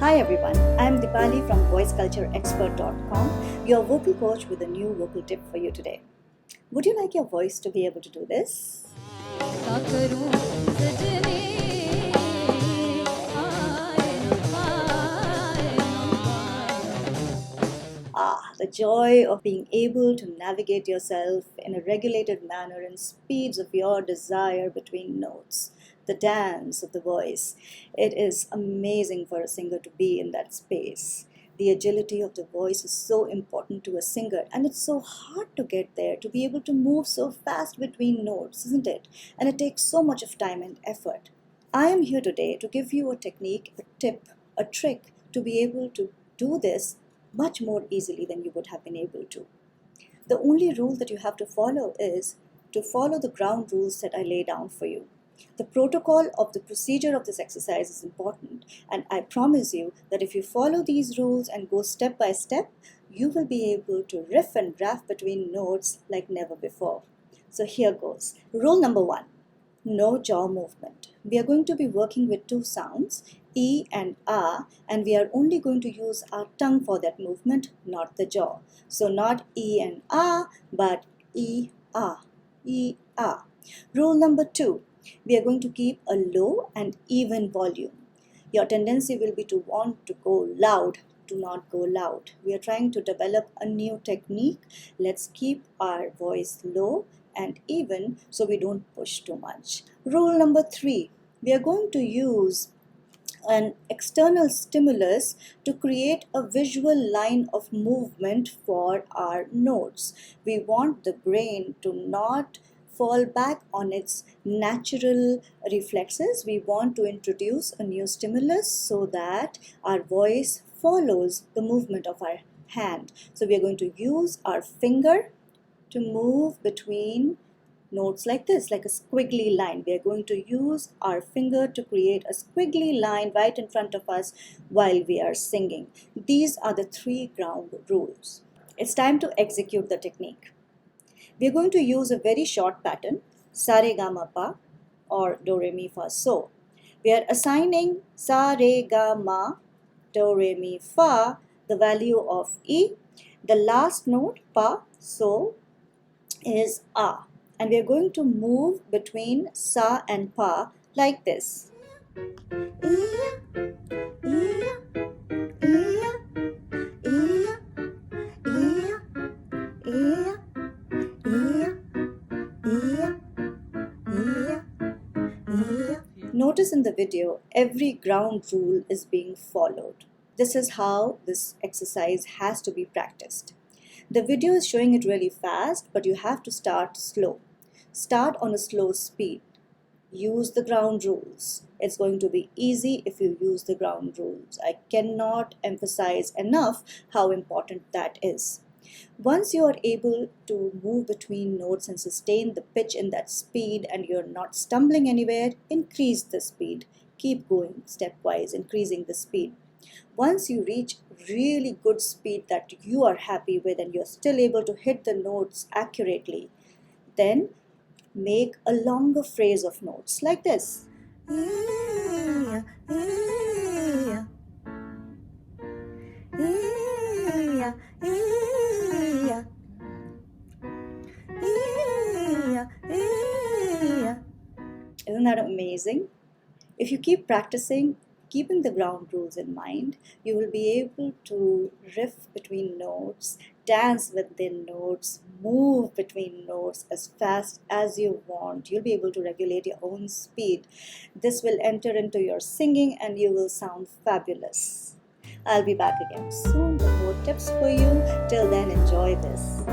Hi everyone, I am Dipali from VoiceCultureExpert.com, your vocal coach with a new vocal tip for you today. Would you like your voice to be able to do this? The joy of being able to navigate yourself in a regulated manner in speeds of your desire between notes, the dance of the voice. It is amazing for a singer to be in that space. The agility of the voice is so important to a singer, and it's so hard to get there, to be able to move so fast between notes, isn't it? And it takes so much of time and effort. I am here today to give you a technique, a tip, a trick to be able to do this much more easily than you would have been able to. The only rule that you have to follow is to follow the ground rules that I lay down for you. The protocol of the procedure of this exercise is important, and I promise you that if you follow these rules and go step by step, you will be able to riff and raff between notes like never before. So here goes. Rule number 1. No jaw movement. We are going to be working with two sounds, E and A, and we are only going to use our tongue for that movement, not the jaw. So not E and A, but E, A, E, A. Rule number 2, we are going to keep a low and even volume. Your tendency will be to want to go loud. Do not go loud. We are trying to develop a new technique. Let's keep our voice low and even so we don't push too much. Rule number 3, we are going to use an external stimulus to create a visual line of movement for our notes. We want the brain to not fall back on its natural reflexes. We want to introduce a new stimulus so that our voice follows the movement of our hand. So we are going to use our finger to move between notes like this, like a squiggly line. We are going to use our finger to create a squiggly line right in front of us while we are singing. These are the 3 ground rules. It's time to execute the technique. We are going to use a very short pattern, sa re ga ma pa or do re mi fa so. We are assigning sa re ga ma do re mi fa the value of E. The last note pa so is a. And we are going to move between sa and pa like this. Notice in the video, every ground rule is being followed. This is how this exercise has to be practiced. The video is showing it really fast, but you have to start slow. Start on a slow speed. Use the ground rules. It's going to be easy if you use the ground rules. I cannot emphasize enough how important that is. Once you are able to move between notes and sustain the pitch in that speed and you're not stumbling anywhere, increase the speed. Keep going stepwise, increasing the speed. Once you reach really good speed that you are happy with and you're still able to hit the notes accurately, then make a longer phrase of notes like this. Isn't that amazing? If you keep practicing, keeping the ground rules in mind, you will be able to riff between notes, dance within notes, move between notes as fast as you want. You'll be able to regulate your own speed. This will enter into your singing and you will sound fabulous. I'll be back again soon with more tips for you. Till then, enjoy this.